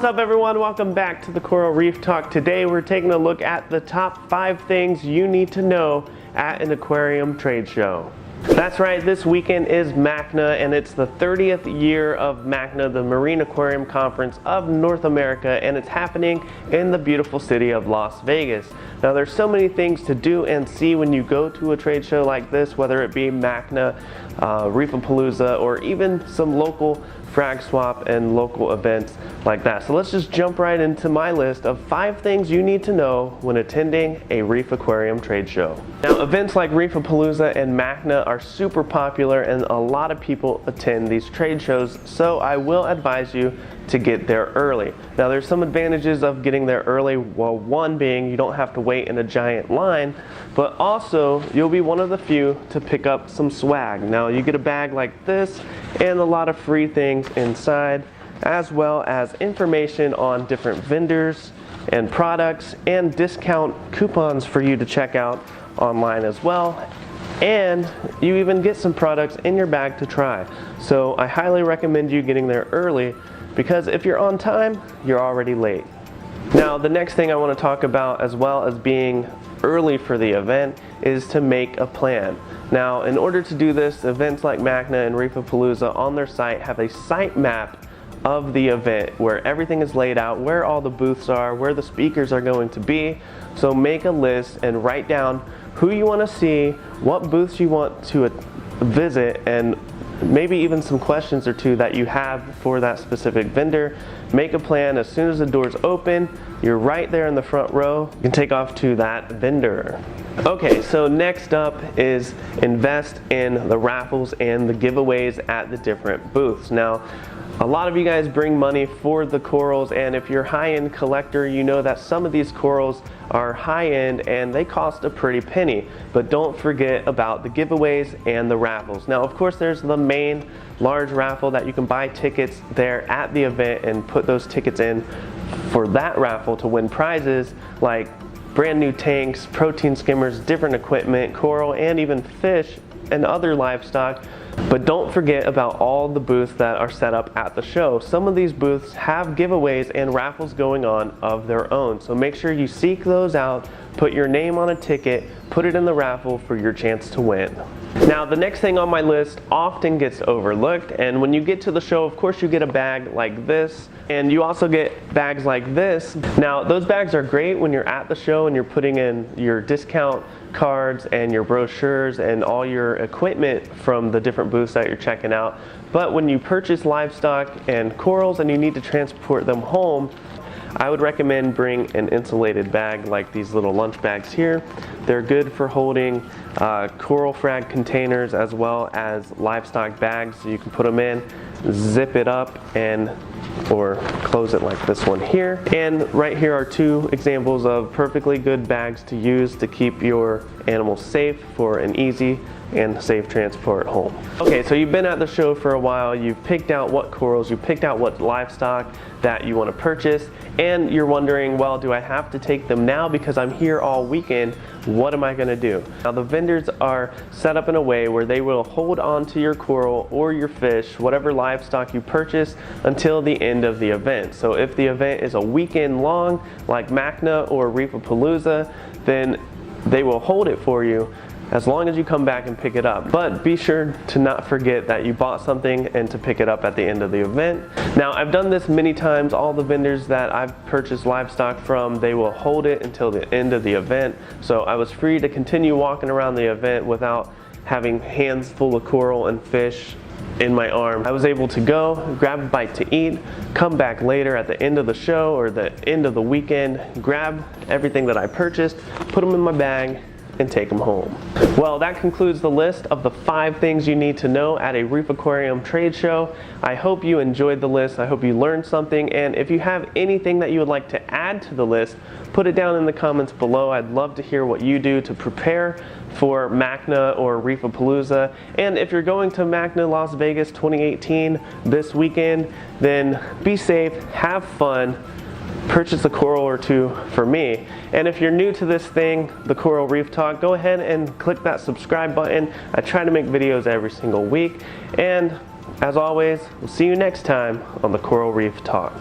What's up everyone? Welcome back to the Coral Reef Talk. Today we're taking a look at the top 5 things you need to know at an aquarium trade show. That's right, this weekend is MACNA and it's the 30th year of MACNA, the Marine Aquarium Conference of North America, and it's happening in the beautiful city of Las Vegas. Now there's so many things to do and see when you go to a trade show like this, whether it be MACNA, REEFAPALOOZA, or even some local frag swap and local events like that. So let's just jump right into my list of 5 things you need to know when attending a Reef Aquarium trade show. Now events like REEFAPALOOZA and MACNA are super popular and a lot of people attend these trade shows, so I will advise you to get there early. Now there's some advantages of getting there early. Well, one being you don't have to wait in a giant line, but also you'll be one of the few to pick up some swag. Now you get a bag like this and a lot of free things inside, as well as information on different vendors and products and discount coupons for you to check out online as well. And you even get some products in your bag to try. So I highly recommend you getting there early, because if you're on time, you're already late. Now the next thing I want to talk about, as well as being early for the event, is to make a plan. Now in order to do this, events like MACNA and REEFAPALOOZA on their site have a site map of the event where everything is laid out, where all the booths are, where the speakers are going to be. So make a list and write down who you want to see, what booths you want to visit, and maybe even some questions or two that you have for that specific vendor. Make a plan. As soon as the doors open, you're right there in the front row. You can take off to that vendor. Okay, so next up is invest in the raffles and the giveaways at the different booths. Now, a lot of you guys bring money for the corals, and if you're a high-end collector, you know that some of these corals are high-end and they cost a pretty penny. But don't forget about the giveaways and the raffles. Now, of course, there's the main large raffle that you can buy tickets there at the event and put those tickets in for that raffle to win prizes like brand new tanks, protein skimmers, different equipment, coral, and even fish and other livestock. But don't forget about all the booths that are set up at the show. Some of these booths have giveaways and raffles going on of their own. So make sure you seek those out, put your name on a ticket, put it in the raffle for your chance to win. Now the next thing on my list often gets overlooked, and when you get to the show, of course you get a bag like this, and you also get bags like this. Now those bags are great when you're at the show and you're putting in your discount cards and your brochures and all your equipment from the different booths that you're checking out. But when you purchase livestock and corals and you need to transport them home, I would recommend bring an insulated bag like these little lunch bags here. They're good for holding coral frag containers as well as livestock bags. So you can put them in, zip it up, or close it like this one here. And right here are 2 examples of perfectly good bags to use to keep your animals safe for an easy and safe transport home. Okay, so you've been at the show for a while, you've picked out what corals, you picked out what livestock that you want to purchase, and you're wondering, well, do I have to take them now because I'm here all weekend? What am I going to do? Now the vendors are set up in a way where they will hold on to your coral or your fish, whatever livestock you purchase, until the end of the event. So if the event is a weekend long, like MACNA or REEFAPALOOZA, then they will hold it for you as long as you come back and pick it up. But be sure to not forget that you bought something and to pick it up at the end of the event. Now I've done this many times. All the vendors that I've purchased livestock from, they will hold it until the end of the event. So I was free to continue walking around the event without having hands full of coral and fish in my arm. I was able to go, grab a bite to eat, come back later at the end of the show or the end of the weekend, grab everything that I purchased, put them in my bag, and take them home. Well, that concludes the list of the 5 things you need to know at a Reef Aquarium trade show. I hope you enjoyed the list. I hope you learned something, and if you have anything that you would like to add to the list, put it down in the comments below. I'd love to hear what you do to prepare for MACNA or REEFAPALOOZA. And if you're going to MACNA Las Vegas 2018 this weekend, then be safe, have fun, purchase a coral or 2 for me. And if you're new to this thing, the Coral Reef Talk, go ahead and click that subscribe button. I try to make videos every single week. And as always, we'll see you next time on the Coral Reef Talk.